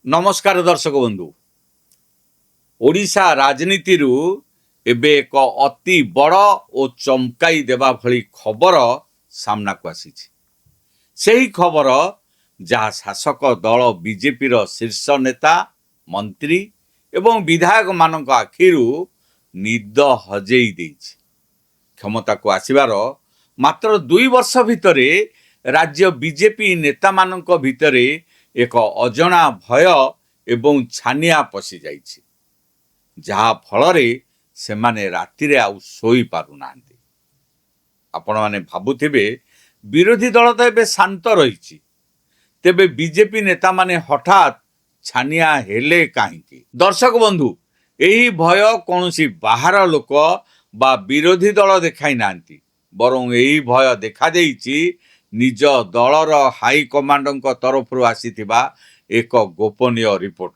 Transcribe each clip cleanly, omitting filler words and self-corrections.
नमस्कार दर्शक बंधु। ओडिशा राजनीति एबे एक अति बड़ और चमकाई देवा भली खबर सामना को आसी। सही खबर जहाँ शासक दल बीजेपी शीर्ष नेता मंत्री एवं विधायक मानक आखिरु निद हजेई देइछि। क्षमता को आसीबार मात्र 2 वर्ष भितरे राज्य बीजेपी नेता मानक भितरे एक अजଣା भय एवं छानिया पशि जाइछि, जहा फलरे सेमाने रातिरे आउ सोई पारु नांती। आपण माने भाबुथिबे विरोधी दल तो एबे शांत रहिछि, तेबे बीजेपी नेता माने हठात छानिया हेले काहींकी? दर्शक बंधु, एही भय कोनोसी बाहर लोक बा विरोधी दल देखाई नांती, बरं एही भय देखा देइछि निज दलर हाई कमांडर तरफ आसीथिबा एक गोपनीय रिपोर्ट।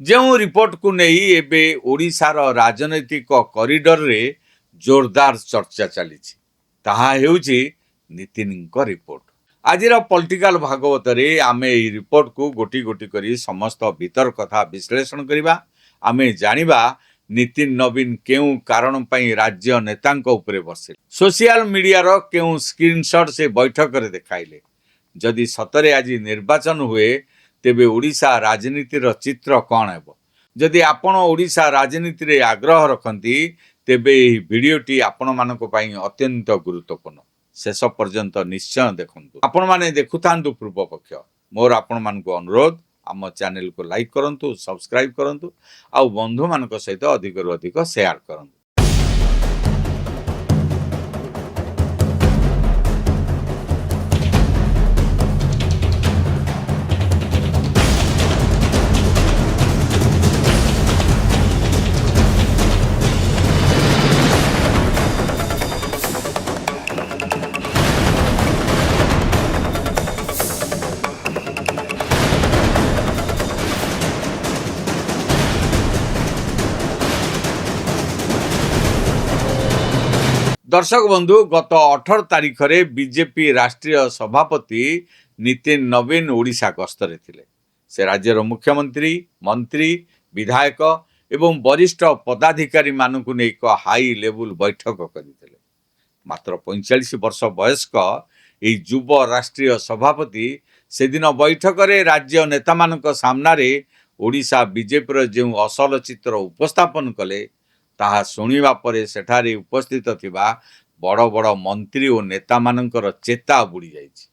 जो रिपोर्ट को नहीं एबे ओडिशार राजनैतिक कॉरिडोर रे जोरदार चर्चा चली ताहा हेउछि नितिन रिपोर्ट। आजिर पॉलिटिकल भागवत रे आमे ई रिपोर्ट को गोटी गोटी करी समस्त भीतर कथा विश्लेषण करिबा। आमे जानिबा नितिन नवीन केउ कारण पई राज्य नेतांक उपरे बसे, सोशल मीडिया रो केउ स्क्रीनशॉट से बैठक रे देखाइले। जदि सतरे आज निर्वाचन हुए तेबे ओडिशा राजनीति रो चित्र कौन हेबो? जदि आपण ओडिशा राजनीति रे आग्रह रखंती तेबे एही वीडियोटी आपण मानको पई अत्यंत गुरुत्वपूर्ण। शेष पर्यंत निश्चय देखंतु। आपण माने देखुथांतु पूर्व पक्ष। मोर आपण मानको अनुरोध, आम चैनल को लाइक करंतु, सब्सक्राइब करंतु, आ बंधु मानक सहित अधिक रु अधिक शेयर करंतु। दर्शक बंधु, गत 18 तारिख रे बीजेपी राष्ट्रीय सभापति नितिन नवीन ओडिशा गस्तरे थिले। से राज्यर मुख्यमंत्री, मंत्री, विधायक एवं वरिष्ठ पदाधिकारी मानकु नै एक हाई लेवल बैठक करिथिले। मात्र 45 वर्ष वयस्क एई युव राष्ट्रीय सभापति से दिन बैठक रे राज्य नेता मानक सामना रे ओडिशा बीजेपी रो जे असल चित्र उपस्थापन कले ताहा शुणिबा परे सेठारे उपस्थित थिबा बड़ बड़ मंत्री और नेता मानकर चेता बुड़ी जाइछि।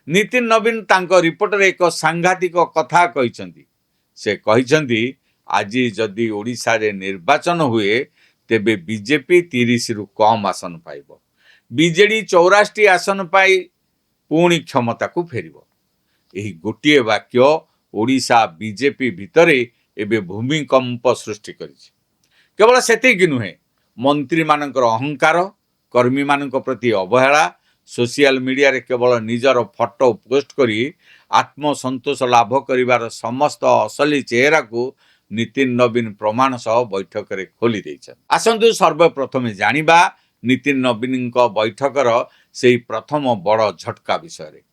नितिन नवीन तांको रिपोर्ट रे एक सांघातिक कथा कहिसंती। से कहिसंती आज जदि ओडिशा रे निर्वाचन हुए तेबे बीजेपी 30 रु कम आसन पाइबो, बीजेडी 84 आसन पाई पुणी क्षमता को फेरिबो। एही गोटिए वाक्य ओडिशा बीजेपी भितरे एबे भूमिकंप सृष्टि करिछि। केवल सेतिक नुहे, मंत्री मानकर अहंकार, कर्मी मानक प्रति अवहेला, सोशल मीडिया रे केवल निजर फोटो पोस्ट करी आत्मसंतोष लाभ करिवार समस्त असली चेहरा को नितिन नवीन प्रमाण सह बैठक रे खोली दैछन। आसंतु सर्वप्रथम जानिबा नितिन नवीन बैठकर से प्रथम बड़ झटका विषय रे।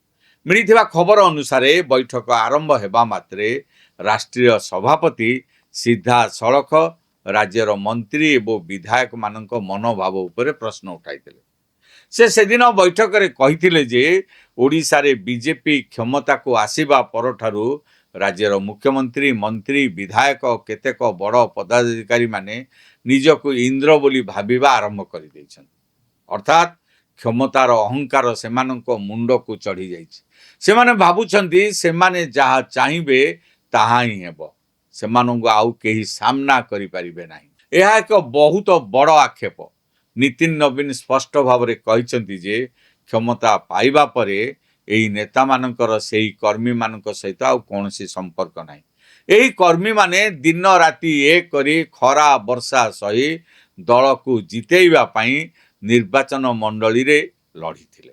मिलिथिबा खबर अनुसार बैठक आरंभ हेबा मात्रे राष्ट्रीय सभापति सीधा सड़क राज्यर मंत्री एवं विधायक मानक मनोभाव उपरे प्रश्न उठाइथिले। से दिन बैठक रे कहिथिले जे ओडिशा रे बीजेपी क्षमता को आसीबा परठारु राज्यर मुख्यमंत्री, मंत्री, विधायक केतेक बड़ पदाधिकारी माने निजको इंद्र बोली भाबिबा आरंभ करि दैछन। अर्थात क्षमतार अहंकार सेमानक मुंड को चढ़ी जाइछि। सेमाने भाबुछंती सेमाने जहा चाहिबे ताहा ही हेबो, सेमानंगु आउ केही सामना करि परिबे नाही। एहा एक बहुत बड़ आक्षेप। नितिन नवीन स्पष्ट भाव रे कहिसंती जे क्षमता पाइबा परे एही नेता मानकर सेही कर्मी मानक सहित आउ कोनोसी संपर्क नाही। एही कर्मी माने दिन राति एक करी खरा वर्षा सही दल को जितेइबा पई निर्वाचन मंडली रे लढिथिले।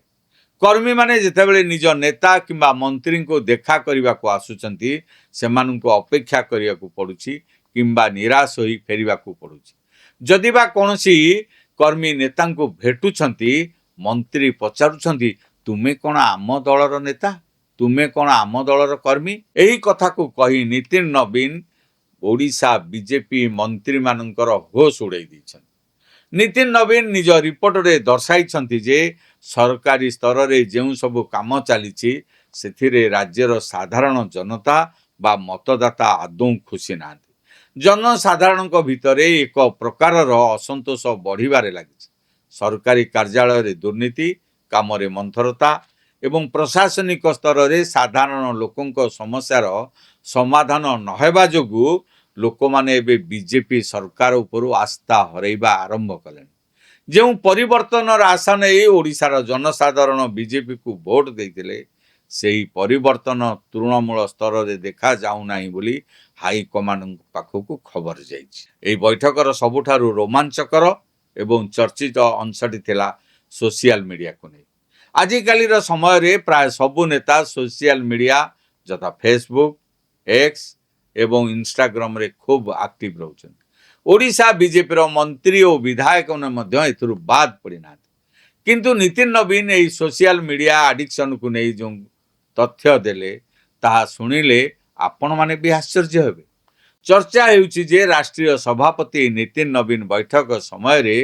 कर्मी माने जेतेबेले निज नेता किंबा मंत्री को देखा करने को आसुचंती सेमानंको अपेक्षा करिया को पड़ुछि किंबा निराश होई फेरिबा को पड़ुछि। जदि बा कोनोसी कर्मी नेता को भेटुछंती, मंत्री पचारुछंती तुमे कोन आम दलर नेता, ତୁମେ କ'ଣ ଆମ ଦଳର କର୍ମୀ? ଏହି କଥାକୁ କହି ନିତିନ ନବୀନ ଓଡ଼ିଶା ବିଜେପି ମନ୍ତ୍ରୀମାନଙ୍କର ହୋସ୍ ଉଡ଼ାଇ ଦେଇଛନ୍ତି। ନିତିନ ନବୀନ ନିଜ ରିପୋର୍ଟରେ ଦର୍ଶାଇଛନ୍ତି ଯେ ସରକାରୀ ସ୍ତରରେ ଯେଉଁ ସବୁ କାମ ଚାଲିଛି ସେଥିରେ ରାଜ୍ୟର ସାଧାରଣ ଜନତା ବା ମତଦାତା ଆଦୌ ଖୁସି ନାହାନ୍ତି। ଜନସାଧାରଣଙ୍କ ଭିତରେ ଏକ ପ୍ରକାରର ଅସନ୍ତୋଷ ବଢ଼ିବାରେ ଲାଗିଛି। ସରକାରୀ କାର୍ଯ୍ୟାଳୟରେ ଦୁର୍ନୀତି, କାମରେ ମନ୍ଥରତା ଏବଂ ପ୍ରଶାସନିକ ସ୍ତରରେ ସାଧାରଣ ଲୋକଙ୍କ ସମସ୍ୟାର ସମାଧାନ ନ ହେବା ଯୋଗୁଁ ଲୋକମାନେ ଏବେ ବିଜେପି ସରକାର ଉପରୁ ଆସ୍ଥା ହରାଇବା ଆରମ୍ଭ କଲେଣି। ଯେଉଁ ପରିବର୍ତ୍ତନର ଆଶା ନେଇ ଓଡ଼ିଶାର ଜନସାଧାରଣ ବିଜେପିକୁ ଭୋଟ ଦେଇଥିଲେ ସେହି ପରିବର୍ତ୍ତନ ତୃଣମୂଳ ସ୍ତରରେ ଦେଖାଯାଉନାହିଁ ବୋଲି ହାଇକମାଣ୍ଡଙ୍କ ପାଖକୁ ଖବର ଯାଇଛି। ଏହି ବୈଠକର ସବୁଠାରୁ ରୋମାଞ୍ଚକର ଏବଂ ଚର୍ଚ୍ଚିତ ଅଂଶଟି ଥିଲା ସୋସିଆଲ ମିଡ଼ିଆକୁ ନେଇ। ଆଜିକାଲିର ସମୟରେ ପ୍ରାୟ ସବୁ ନେତା ସୋସିଆଲ ମିଡ଼ିଆ ଯଥା ଫେସବୁକ୍, ଏକ୍ସ ଏବଂ ଇନଷ୍ଟାଗ୍ରାମରେ ଖୁବ୍ ଆକ୍ଟିଭ ରହୁଛନ୍ତି। ଓଡ଼ିଶା ବିଜେପିର ମନ୍ତ୍ରୀ ଓ ବିଧାୟକମାନେ ମଧ୍ୟ ଏଥିରୁ ବାଦ ପଡ଼ିନାହାନ୍ତି। କିନ୍ତୁ ନିତିନ ନବୀନ ଏହି ସୋସିଆଲ ମିଡ଼ିଆ ଆଡିକ୍ସନକୁ ନେଇ ଯେଉଁ ତଥ୍ୟ ଦେଲେ ତାହା ଶୁଣିଲେ ଆପଣମାନେ ବି ଆଶ୍ଚର୍ଯ୍ୟ ହେବେ। ଚର୍ଚ୍ଚା ହେଉଛି ଯେ ରାଷ୍ଟ୍ରୀୟ ସଭାପତି ନିତିନ ନବୀନ ବୈଠକ ସମୟରେ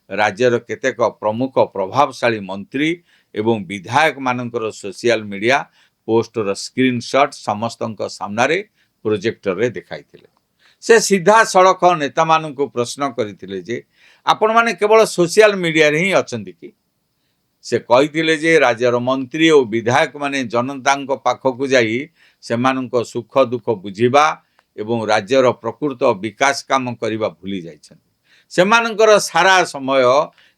ରାଜ୍ୟର କେତେକ ପ୍ରମୁଖ ପ୍ରଭାବଶାଳୀ ମନ୍ତ୍ରୀ ଏବଂ ବିଧାୟକମାନଙ୍କର ସୋସିଆଲ ମିଡ଼ିଆ ପୋଷ୍ଟର ସ୍କ୍ରିନଶଟ୍ ସମସ୍ତଙ୍କ ସାମ୍ନାରେ ପ୍ରୋଜେକ୍ଟରରେ ଦେଖାଇଥିଲେ। ସେ ସିଧାସଳଖ ନେତାମାନଙ୍କୁ ପ୍ରଶ୍ନ କରିଥିଲେ ଯେ ଆପଣମାନେ କେବଳ ସୋସିଆଲ ମିଡ଼ିଆରେ ହିଁ ଅଛନ୍ତି କି? ସେ କହିଥିଲେ ଯେ ରାଜ୍ୟର ମନ୍ତ୍ରୀ ଓ ବିଧାୟକମାନେ ଜନତାଙ୍କ ପାଖକୁ ଯାଇ ସେମାନଙ୍କ ସୁଖ ଦୁଃଖ ବୁଝିବା ଏବଂ ରାଜ୍ୟର ପ୍ରକୃତ ବିକାଶ କାମ କରିବା ଭୁଲି ଯାଇଛନ୍ତି। ସେମାନଙ୍କର ସାରା ସମୟ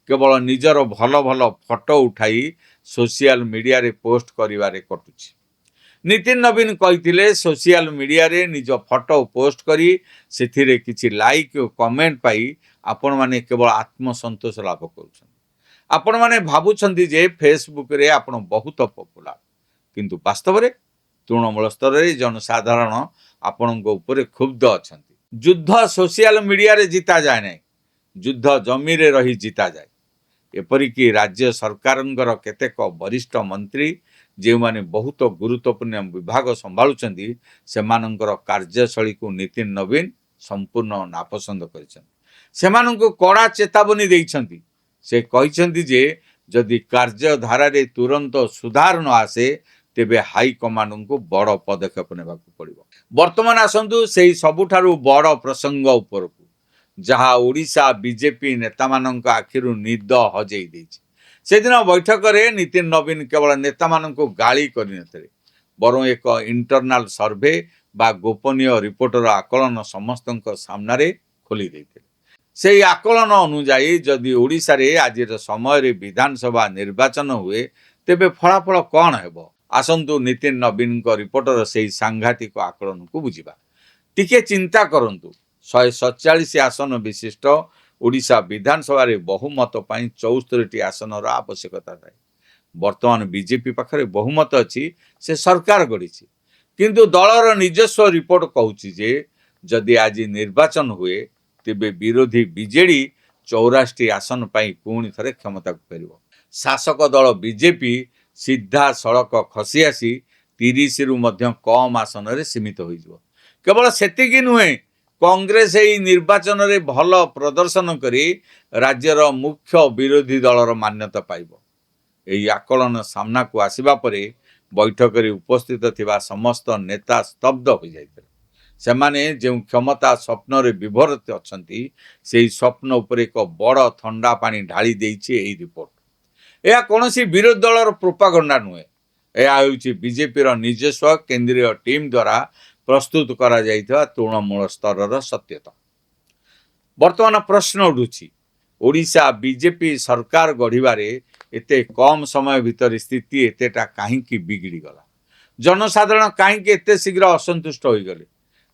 କେବଳ ନିଜର ଭଲ ଭଲ ଫଟୋ ଉଠାଇ ସୋସିଆଲ ମିଡ଼ିଆରେ ପୋଷ୍ଟ କରିବାରେ କଟୁଛି। ନିତିନ ନବୀନ କହିଥିଲେ ସୋସିଆଲ ମିଡ଼ିଆରେ ନିଜ ଫଟୋ ପୋଷ୍ଟ କରି ସେଥିରେ କିଛି ଲାଇକ୍ ଓ କମେଣ୍ଟ ପାଇ ଆପଣମାନେ କେବଳ ଆତ୍ମସନ୍ତୋଷ ଲାଭ କରୁଛନ୍ତି। ଆପଣମାନେ ଭାବୁଛନ୍ତି ଯେ ଫେସବୁକରେ ଆପଣ ବହୁତ ପପୁଲାର, କିନ୍ତୁ ବାସ୍ତବରେ ତୃଣମୂଳ ସ୍ତରରେ ଜନସାଧାରଣ ଆପଣଙ୍କ ଉପରେ କ୍ଷୁବ୍ଧ ଅଛନ୍ତି। ଯୁଦ୍ଧ ସୋସିଆଲ ମିଡ଼ିଆରେ ଜିତାଯାଏ ନାହିଁ, ଯୁଦ୍ଧ ଜମିରେ ରହି ଜିତାଯାଏ। ଏପରିକି ରାଜ୍ୟ ସରକାରଙ୍କର କେତେକ ବରିଷ୍ଠ ମନ୍ତ୍ରୀ ଯେଉଁମାନେ ବହୁତ ଗୁରୁତ୍ୱପୂର୍ଣ୍ଣ ବିଭାଗ ସମ୍ଭାଳୁଛନ୍ତି ସେମାନଙ୍କର କାର୍ଯ୍ୟଶୈଳୀକୁ ନିତିନ ନବୀନ ସମ୍ପୂର୍ଣ୍ଣ ନାପସନ୍ଦ କରିଛନ୍ତି। ସେମାନଙ୍କୁ କଡ଼ା ଚେତାବନୀ ଦେଇଛନ୍ତି। ସେ କହିଛନ୍ତି ଯେ ଯଦି କାର୍ଯ୍ୟଧାରାରେ ତୁରନ୍ତ ସୁଧାର ନ ଆସେ ତେବେ ହାଇକମାଣ୍ଡଙ୍କୁ ବଡ଼ ପଦକ୍ଷେପ ନେବାକୁ ପଡ଼ିବ। ବର୍ତ୍ତମାନ ଆସନ୍ତୁ ସେହି ସବୁଠାରୁ ବଡ଼ ପ୍ରସଙ୍ଗ ଉପରକୁ, ଯାହା ଓଡ଼ିଶା ବିଜେପି ନେତାମାନଙ୍କ ଆଖିରୁ ନିଦ ହଜେଇ ଦେଇଛି। ସେଦିନ ବୈଠକରେ ନିତିନ ନବୀନ କେବଳ ନେତାମାନଙ୍କୁ ଗାଳି କରିନଥିଲେ, ବରଂ ଏକ ଇଣ୍ଟରନାଲ ସର୍ଭେ ବା ଗୋପନୀୟ ରିପୋର୍ଟର ଆକଳନ ସମସ୍ତଙ୍କ ସାମ୍ନାରେ ଖୋଲି ଦେଇଥିଲେ। ସେହି ଆକଳନ ଅନୁଯାୟୀ ଯଦି ଓଡ଼ିଶାରେ ଆଜିର ସମୟରେ ବିଧାନସଭା ନିର୍ବାଚନ ହୁଏ ତେବେ ଫଳାଫଳ କ'ଣ ହେବ? ଆସନ୍ତୁ ନିତିନ ନବୀନଙ୍କ ରିପୋର୍ଟର ସେହି ସାଂଘାତିକ ଆକଳନକୁ ବୁଝିବା। ଟିକେ ଚିନ୍ତା କରନ୍ତୁ, 147 ଆସନ ବିଶିଷ୍ଟ ଓଡ଼ିଶା ବିଧାନସଭାରେ ବହୁମତ ପାଇଁ 74ଟି ଆସନର ଆବଶ୍ୟକତା ଥାଏ। ବର୍ତ୍ତମାନ ବିଜେପି ପାଖରେ ବହୁମତ ଅଛି, ସେ ସରକାର ଗଢ଼ିଛି। କିନ୍ତୁ ଦଳର ନିଜସ୍ୱ ରିପୋର୍ଟ କହୁଛି ଯେ ଯଦି ଆଜି ନିର୍ବାଚନ ହୁଏ ତେବେ ବିରୋଧୀ ବିଜେଡି 84ଟି ଆସନ ପାଇଁ ପୁଣି ଥରେ କ୍ଷମତାକୁ ଫେରିବ। ଶାସକ ଦଳ ବିଜେପି ସିଧାସଳଖ ଖସି ଆସି 30ରୁ ମଧ୍ୟ କମ୍ ଆସନରେ ସୀମିତ ହୋଇଯିବ। କେବଳ ସେତିକି ନୁହେଁ, କଂଗ୍ରେସ ଏହି ନିର୍ବାଚନରେ ଭଲ ପ୍ରଦର୍ଶନ କରି ରାଜ୍ୟର ମୁଖ୍ୟ ବିରୋଧୀ ଦଳର ମାନ୍ୟତା ପାଇବ। ଏହି ଆକଳନ ସାମ୍ନାକୁ ଆସିବା ପରେ ବୈଠକରେ ଉପସ୍ଥିତ ଥିବା ସମସ୍ତ ନେତା ସ୍ତବ୍ଧ ହୋଇଯାଇଥିଲେ। ସେମାନେ ଯେଉଁ କ୍ଷମତା ସ୍ୱପ୍ନରେ ବିଭୋର ଅଛନ୍ତି ସେହି ସ୍ୱପ୍ନ ଉପରେ ଏକ ବଡ଼ ଥଣ୍ଡା ପାଣି ଢାଳି ଦେଇଛି ଏହି ରିପୋର୍ଟ। ଏହା କୌଣସି ବିରୋଧୀ ଦଳର ପ୍ରୋପାଗାଣ୍ଡା ନୁହେଁ, ଏହା ହେଉଛି ବିଜେପିର ନିଜସ୍ୱ କେନ୍ଦ୍ରୀୟ ଟିମ୍ ଦ୍ୱାରା ପ୍ରସ୍ତୁତ କରାଯାଇଥିବା ତୃଣମୂଳ ସ୍ତରର ସତ୍ୟତା। ବର୍ତ୍ତମାନ ପ୍ରଶ୍ନ ଉଠୁଛି, ଓଡ଼ିଶା ବିଜେପି ସରକାର ଗଢ଼ିବାରେ ଏତେ କମ୍ ସମୟ ଭିତରେ ସ୍ଥିତି ଏତେଟା କାହିଁକି ବିଗିଡ଼ିଗଲା? ଜନସାଧାରଣ କାହିଁକି ଏତେ ଶୀଘ୍ର ଅସନ୍ତୁଷ୍ଟ ହୋଇଗଲେ?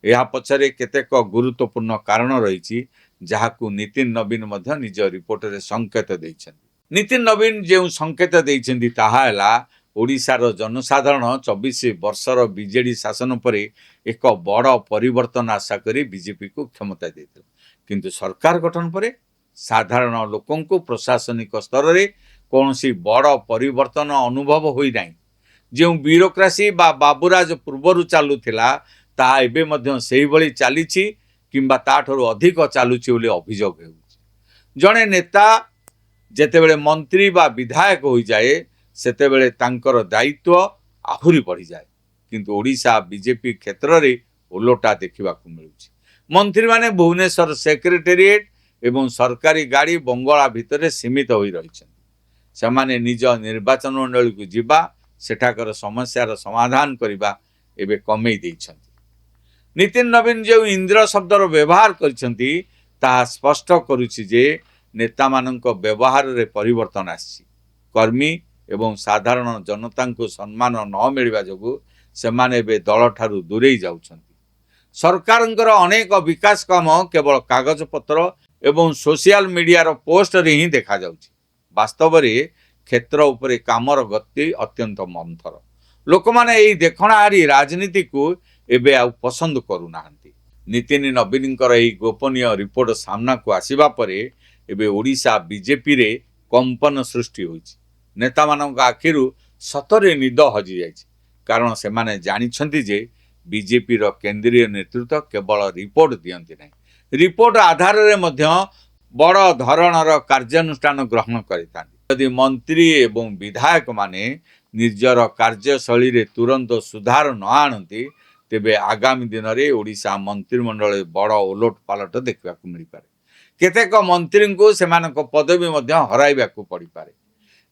ଏହା ପଛରେ କେତେକ ଗୁରୁତ୍ୱପୂର୍ଣ୍ଣ କାରଣ ରହିଛି, ଯାହାକୁ ନିତିନ ନବୀନ ମଧ୍ୟ ନିଜ ରିପୋର୍ଟରେ ସଂକେତ ଦେଇଛନ୍ତି। ନିତିନ ନବୀନ ଯେଉଁ ସଂକେତ ଦେଇଛନ୍ତି ତାହା ହେଲା, ଓଡ଼ିଶାର ଜନସାଧାରଣ 24 ବର୍ଷର ବିଜେଡି ଶାସନ ପରେ ଏକ ବଡ଼ ପରିବର୍ତ୍ତନ ଆଶା କରି ବିଜେପିକୁ କ୍ଷମତା ଦେଇଥିଲେ। କିନ୍ତୁ ସରକାର ଗଠନ ପରେ ସାଧାରଣ ଲୋକଙ୍କୁ ପ୍ରଶାସନିକ ସ୍ତରରେ କୌଣସି ବଡ଼ ପରିବର୍ତ୍ତନ ଅନୁଭବ ହୋଇନାହିଁ। ଯେଉଁ ବ୍ୟୁରୋକ୍ରାସି ବା ବାବୁରାଜ ପୂର୍ବରୁ ଚାଲୁଥିଲା ତାହା ଏବେ ମଧ୍ୟ ସେହିଭଳି ଚାଲିଛି କିମ୍ବା ତାଠାରୁ ଅଧିକ ଚାଲୁଛି ବୋଲି ଅଭିଯୋଗ ହେଉଛି। ଜଣେ ନେତା ଯେତେବେଳେ ମନ୍ତ୍ରୀ ବା ବିଧାୟକ ହୋଇଯାଏ ସେତେବେଳେ ତାଙ୍କର ଦାୟିତ୍ୱ ଆହୁରି ବଢ଼ିଯାଏ। କିନ୍ତୁ ଓଡ଼ିଶା ବିଜେପି କ୍ଷେତ୍ରରେ ଓଲଟା ଦେଖିବାକୁ ମିଳୁଛି। ମନ୍ତ୍ରୀମାନେ ଭୁବନେଶ୍ୱର ସେକ୍ରେଟେରିଏଟ୍ ଏବଂ ସରକାରୀ ଗାଡ଼ି ବଙ୍ଗଳା ଭିତରେ ସୀମିତ ହୋଇ ରହିଛନ୍ତି। ସେମାନେ ନିଜ ନିର୍ବାଚନ ମଣ୍ଡଳୀକୁ ଯିବା, ସେଠାକାର ସମସ୍ୟାର ସମାଧାନ କରିବା ଏବେ କମେଇ ଦେଇଛନ୍ତି। ନିତିନ ନବୀନ ଯେଉଁ ଇନ୍ଦ୍ର ଶବ୍ଦର ବ୍ୟବହାର କରିଛନ୍ତି ତାହା ସ୍ପଷ୍ଟ କରୁଛି ଯେ ନେତାମାନଙ୍କ ବ୍ୟବହାରରେ ପରିବର୍ତ୍ତନ ଆସିଛି। କର୍ମୀ ଏବଂ ସାଧାରଣ ଜନତାଙ୍କୁ ସମ୍ମାନ ନ ମିଳିବା ଯୋଗୁଁ ସେମାନେ ଏବେ ଦଳଠାରୁ ଦୂରେଇ ଯାଉଛନ୍ତି। ସରକାରଙ୍କର ଅନେକ ବିକାଶ କାମ କେବଳ କାଗଜପତ୍ର ଏବଂ ସୋସିଆଲ ମିଡ଼ିଆର ପୋଷ୍ଟରେ ହିଁ ଦେଖାଯାଉଛି। ବାସ୍ତବରେ କ୍ଷେତ୍ର ଉପରେ କାମର ଗତି ଅତ୍ୟନ୍ତ ମନ୍ଥର। ଲୋକମାନେ ଏହି ଦେଖଣାହାରୀ ରାଜନୀତିକୁ ଏବେ ଆଉ ପସନ୍ଦ କରୁନାହାନ୍ତି। ନିତିନ ନବୀନଙ୍କର ଏହି ଗୋପନୀୟ ରିପୋର୍ଟ ସାମ୍ନାକୁ ଆସିବା ପରେ ଏବେ ଓଡ଼ିଶା ବିଜେପିରେ କମ୍ପନ ସୃଷ୍ଟି ହୋଇଛି। ନେତାମାନଙ୍କ ଆଖିରୁ ସତରେ ନିଦ ହଜିଯାଇଛି, କାରଣ ସେମାନେ ଜାଣିଛନ୍ତି ଯେ ବିଜେପିର କେନ୍ଦ୍ରୀୟ ନେତୃତ୍ୱ କେବଳ ରିପୋର୍ଟ ଦିଅନ୍ତି ନାହିଁ, ରିପୋର୍ଟ ଆଧାରରେ ମଧ୍ୟ ବଡ଼ ଧରଣର କାର୍ଯ୍ୟାନୁଷ୍ଠାନ ଗ୍ରହଣ କରିଥାନ୍ତି। ଯଦି ମନ୍ତ୍ରୀ ଏବଂ ବିଧାୟକମାନେ ନିଜର କାର୍ଯ୍ୟଶୈଳୀରେ ତୁରନ୍ତ ସୁଧାର ନ ଆଣନ୍ତି ତେବେ ଆଗାମୀ ଦିନରେ ଓଡ଼ିଶା ମନ୍ତ୍ରିମଣ୍ଡଳରେ ବଡ଼ ଓଲଟ ପାଲଟ ଦେଖିବାକୁ ମିଳିପାରେ। କେତେକ ମନ୍ତ୍ରୀଙ୍କୁ ସେମାନଙ୍କ ପଦବୀ ମଧ୍ୟ ହରାଇବାକୁ ପଡ଼ିପାରେ।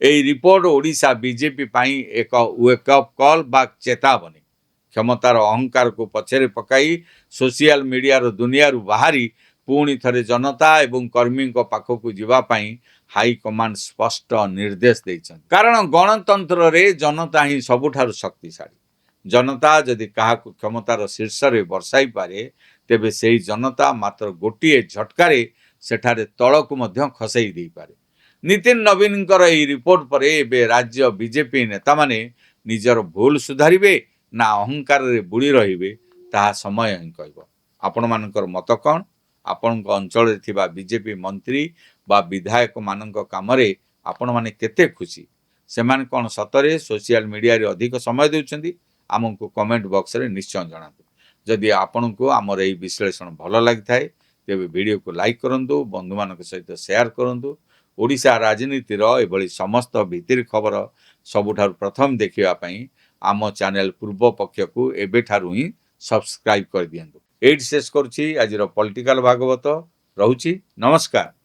ଏହି ରିପୋର୍ଟ ଓଡ଼ିଶା ବିଜେପି ପାଇଁ ଏକ ୱେକ୍ଅପ୍ କଲ୍ ବା ଚେତାବନୀ। କ୍ଷମତାର ଅହଙ୍କାରକୁ ପଛରେ ପକାଇ ସୋସିଆଲ ମିଡ଼ିଆର ଦୁନିଆରୁ ବାହାରି ପୁଣି ଥରେ ଜନତା ଏବଂ କର୍ମୀଙ୍କ ପାଖକୁ ଯିବା ପାଇଁ ହାଇକମାଣ୍ଡ ସ୍ପଷ୍ଟ ନିର୍ଦ୍ଦେଶ ଦେଇଛନ୍ତି। କାରଣ ଗଣତନ୍ତ୍ରରେ ଜନତା ହିଁ ସବୁଠାରୁ ଶକ୍ତିଶାଳୀ। ଜନତା ଯଦି କାହାକୁ କ୍ଷମତାର ଶୀର୍ଷରେ ବସାଇପାରେ ତେବେ ସେହି ଜନତା ମାତ୍ର ଗୋଟିଏ ଝଟକାରେ ସେଠାରେ ତଳକୁ ମଧ୍ୟ ଖସେଇ ଦେଇପାରେ। ନିତିନ ନବୀନଙ୍କର ଏହି ରିପୋର୍ଟ ପରେ ଏବେ ରାଜ୍ୟ ବିଜେପି ନେତାମାନେ ନିଜର ଭୁଲ ସୁଧାରିବେ ନା ଅହଙ୍କାରରେ ବୁଡ଼ି ରହିବେ ତାହା ସମୟ ହିଁ କହିବ। ଆପଣମାନଙ୍କର ମତ କ'ଣ? ଆପଣଙ୍କ ଅଞ୍ଚଳରେ ଥିବା ବିଜେପି ମନ୍ତ୍ରୀ ବା ବିଧାୟକମାନଙ୍କ କାମରେ ଆପଣମାନେ କେତେ ଖୁସି? ସେମାନେ କ'ଣ ସତରେ ସୋସିଆଲ ମିଡ଼ିଆରେ ଅଧିକ ସମୟ ଦେଉଛନ୍ତି? ଆମକୁ କମେଣ୍ଟ ବକ୍ସରେ ନିଶ୍ଚୟ ଜଣାନ୍ତୁ। ଯଦି ଆପଣଙ୍କୁ ଆମର ଏହି ବିଶ୍ଳେଷଣ ଭଲ ଲାଗିଥାଏ ତେବେ ଭିଡ଼ିଓକୁ ଲାଇକ୍ କରନ୍ତୁ, ବନ୍ଧୁମାନଙ୍କ ସହିତ ସେୟାର କରନ୍ତୁ। ଓଡ଼ିଶା ରାଜନୀତିର ଏଭଳି ସମସ୍ତ ଭିତିରି ଖବର ସବୁଠାରୁ ପ୍ରଥମ ଦେଖିବା ପାଇଁ ଆମ ଚ୍ୟାନେଲ ପୂର୍ବ ପକ୍ଷକୁ ଏବେଠାରୁ ହିଁ ସବସ୍କ୍ରାଇବ୍ କରିଦିଅନ୍ତୁ। ଏଇଠି ଶେଷ କରୁଛି ଆଜିର ପଲିଟିକାଲ ଭାଗବତ। ରହୁଛି, ନମସ୍କାର।